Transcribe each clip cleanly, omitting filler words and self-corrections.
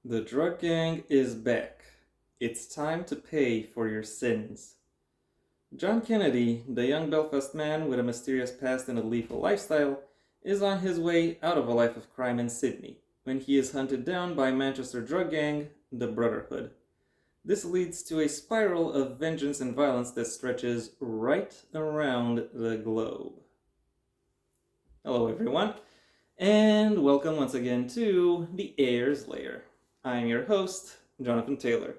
The drug gang is back. It's time to pay for your sins. John Kennedy, the young Belfast man with a mysterious past and a lethal lifestyle, is on his way out of a life of crime in Sydney when he is hunted down by Manchester drug gang, the Brotherhood. This leads to a spiral of vengeance and violence that stretches right around the globe. Hello, everyone, and welcome once again to the Heir's Lair. I am your host, Jonathan Taylor.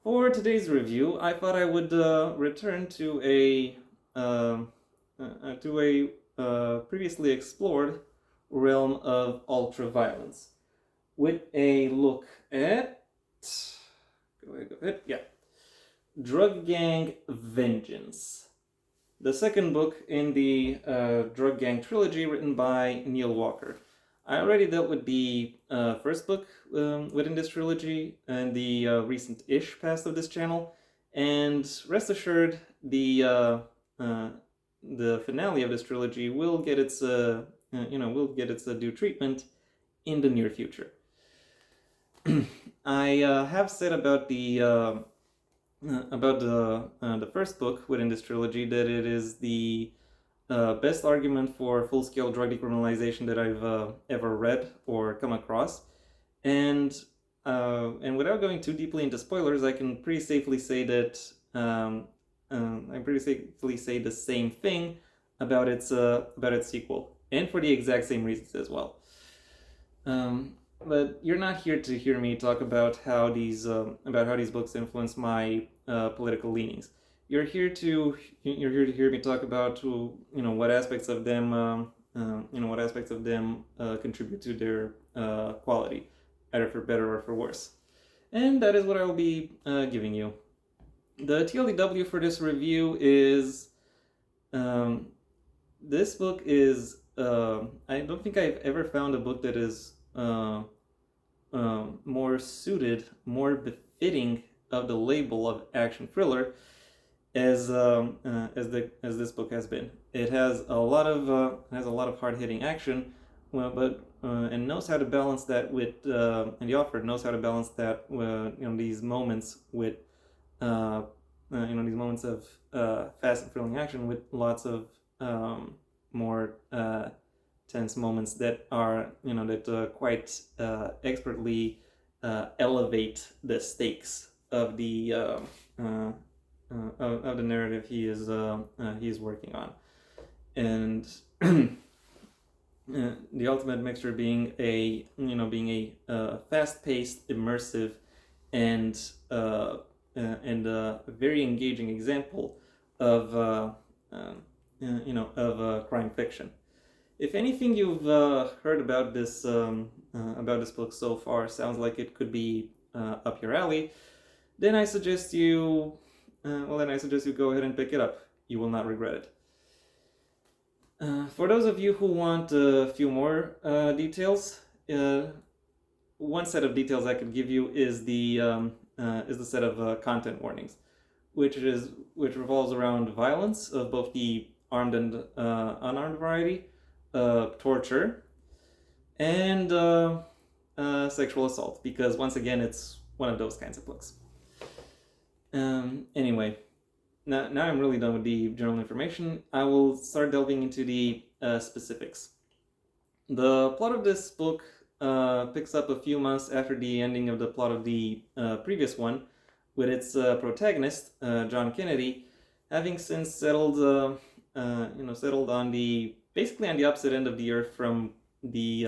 For today's review, I thought I would return to a previously explored realm of ultraviolence with a look at Drug Gang Vengeance, the second book in the Drug Gang trilogy written by Neil Walker. I already dealt with the first book within this trilogy and the recent-ish past of this channel, and rest assured, the finale of this trilogy will get its due treatment in the near future. I have said about the first book within this trilogy that it is the best argument for full-scale drug decriminalization that I've ever read or come across, and without going too deeply into spoilers, I can pretty safely say that the same thing about its sequel, and for the exact same reasons as well. But you're not here to hear me talk about how these books influence my political leanings. You're here to hear me talk about what aspects of them contribute to their quality, either for better or for worse. And that is what I will be giving you. The TLDW for this review is this book is I don't think I've ever found a book that is more suited, more befitting of the label of action thriller as this book has been. It has a lot of hard-hitting action, and knows how to balance that with and the author knows how to balance that these moments with these moments of fast and thrilling action with lots of more tense moments that are quite expertly elevate the stakes of the narrative he is working on, and the ultimate mixture being a fast-paced, immersive, and a very engaging example of crime fiction. If anything you've heard about this book so far sounds like it could be up your alley, then I suggest you go ahead and pick it up. You will not regret it. For those of you who want a few more details, one set of details I could give you is the set of content warnings, which revolves around violence of both the armed and unarmed variety, torture, and sexual assault, because once again it's one of those kinds of books. Anyway, now I'm really done with the general information. I will start delving into the specifics. The plot of this book picks up a few months after the ending of the plot of the previous one, with its protagonist, John Kennedy, having since settled on basically on the opposite end of the earth from the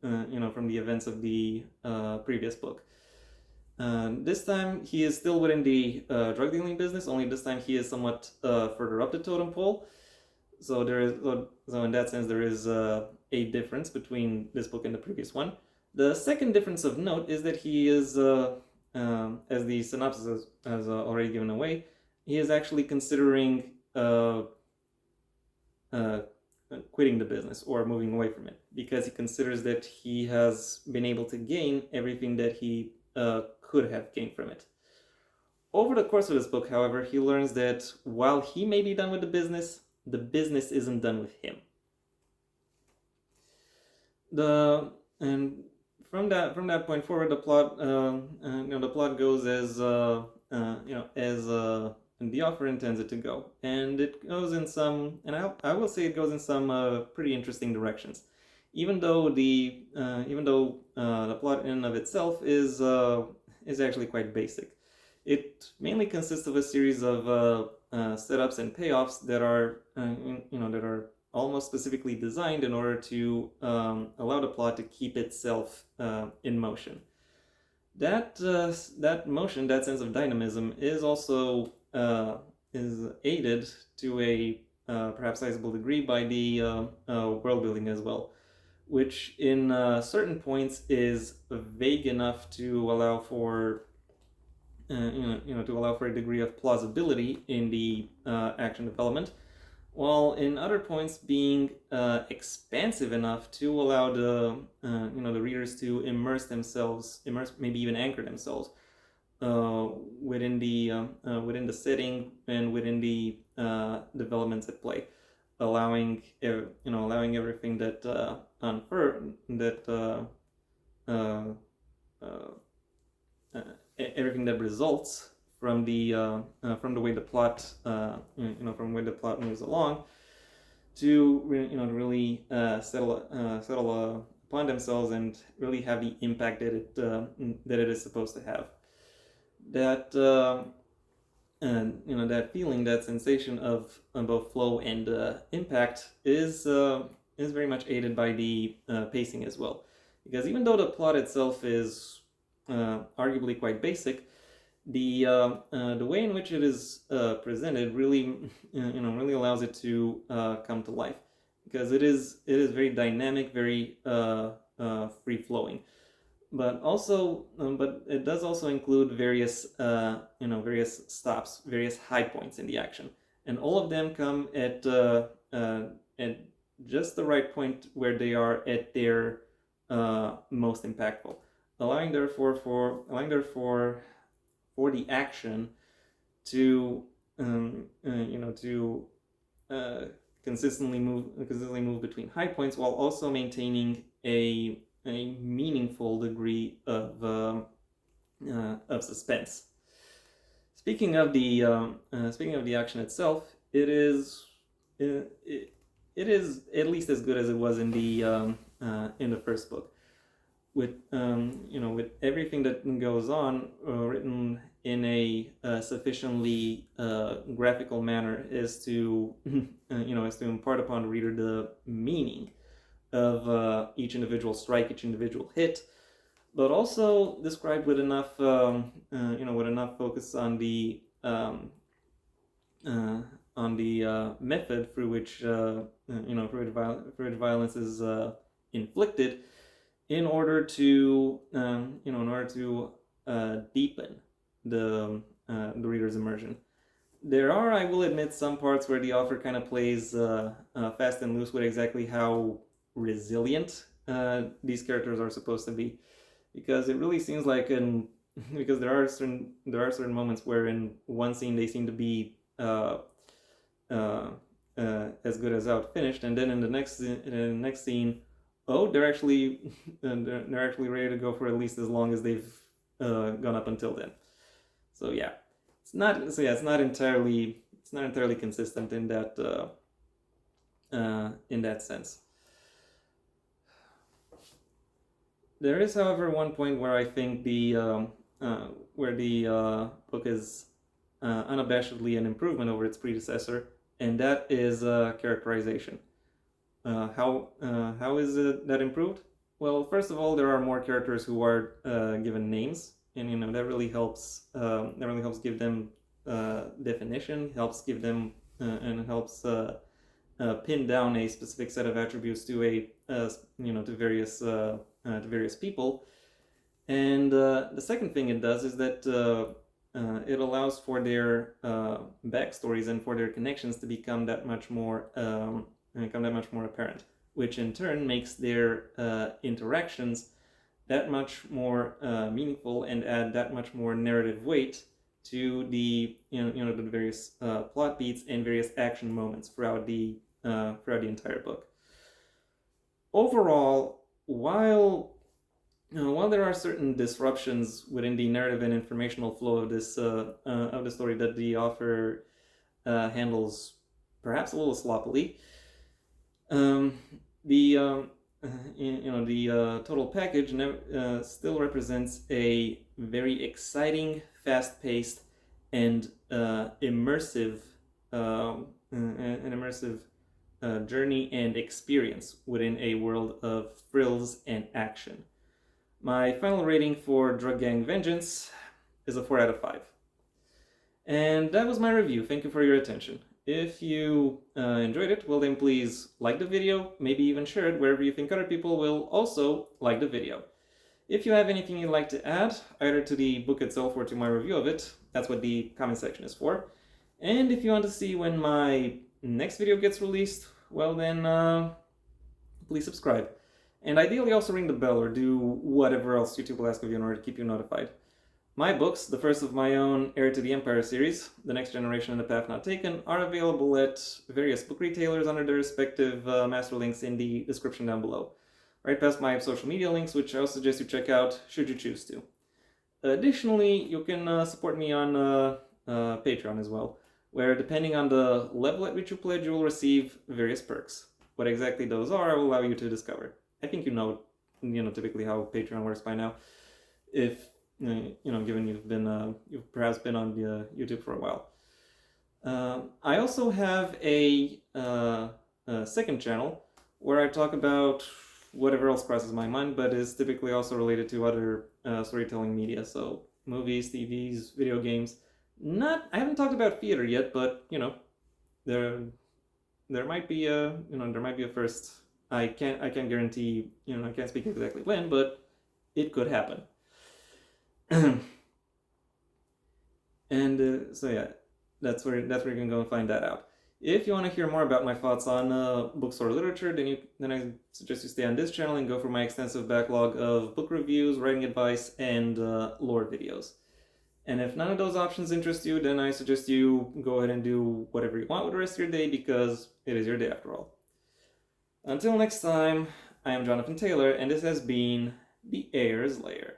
events of the previous book. This time he is still within the drug dealing business, only this time he is somewhat further up the totem pole. So in that sense there is a difference between this book and the previous one. The second difference of note is that he is, as the synopsis has already given away, he is actually considering quitting the business or moving away from it, because he considers that he has been able to gain everything that he could have gained from it. Over the course of this book, however, he learns that while he may be done with the business isn't done with him. from that point forward, the plot the plot goes as as the author intends it to go, and it goes in some, and I will say it goes in some pretty interesting directions, even though the plot in and of itself is actually quite basic. It mainly consists of a series of setups and payoffs that are that are almost specifically designed in order to allow the plot to keep itself in motion. That motion, that sense of dynamism, is also is aided to a perhaps sizable degree by the world building as well, which in certain points is vague enough to allow for to allow for a degree of plausibility in the action development, while in other points being expansive enough to allow the readers to immerse, maybe even anchor themselves within the setting and within the developments at play, allowing everything that everything that results from the way the plot from the way the plot moves along to really settle upon themselves and really have the impact that it is supposed to have. That that feeling, that sensation of both flow and impact is very much aided by the pacing as well, because even though the plot itself is arguably quite basic, the way in which it is presented really really allows it to come to life, because it is very dynamic, very free flowing, but it does also include various various stops, various high points in the action, and all of them come at just the right point where they are at their most impactful, allowing therefore for the action to consistently move between high points, while also maintaining a meaningful degree of suspense. Speaking of the action itself, it is at least as good as it was in the first book, with with everything that goes on written in a sufficiently graphical manner as to as to impart upon the reader the meaning of each individual strike, each individual hit, but also described with enough with enough focus on the method through which violence is inflicted, in order to deepen the reader's immersion. There are, I will admit, some parts where the author kind of plays fast and loose with exactly how resilient these characters are supposed to be, because it really seems like because there are certain moments where in one scene they seem to be as good as out finished, and then in the next scene, oh, they're actually ready to go for at least as long as they've gone up until then. So yeah, it's not entirely consistent in that sense. There is, however, one point where I think the book is unabashedly an improvement over its predecessor, and that is characterization. How is that improved? Well, first of all, there are more characters who are given names, and that really helps. Give them definition, helps give them and helps pin down a specific set of attributes to various people. And the second thing it does is that it allows for their backstories and for their connections to become that much more apparent, which in turn makes their interactions that much more meaningful and add that much more narrative weight to the the various plot beats and various action moments throughout the entire book. Overall, while While there are certain disruptions within the narrative and informational flow of this of the story that the author handles perhaps a little sloppily, um, the the total package still represents a very exciting, fast-paced, and immersive an immersive journey and experience within a world of thrills and action. My final rating for Drug Gang Vengeance is a 4 out of 5. And that was my review. Thank you for your attention. If you enjoyed it, well then please like the video, maybe even share it wherever you think other people will also like the video. If you have anything you'd like to add, either to the book itself or to my review of it, that's what the comment section is for. And if you want to see when my next video gets released, well then please subscribe. And ideally also ring the bell or do whatever else YouTube will ask of you in order to keep you notified. My books, the first of my own Heir to the Empire series, The Next Generation and The Path Not Taken, are available at various book retailers under their respective master links in the description down below. Right past my social media links, which I also suggest you check out should you choose to. Additionally, you can support me on Patreon as well, where depending on the level at which you pledge, you will receive various perks. What exactly those are, I will allow you to discover. I think you know typically how Patreon works by now. If given you've perhaps been on the YouTube for a while. I also have a second channel where I talk about whatever else crosses my mind, but is typically also related to other storytelling media, so movies, TVs, video games. I haven't talked about theater yet, but there might be a first. I can't guarantee, I can't speak exactly when, but it could happen. And so yeah, that's where you can go and find that out. If you want to hear more about my thoughts on books or literature, then I suggest you stay on this channel and go for my extensive backlog of book reviews, writing advice, and lore videos. And if none of those options interest you, then I suggest you go ahead and do whatever you want with the rest of your day, because it is your day after all. Until next time, I am Jonathan Taylor, and this has been the Heir's Lair.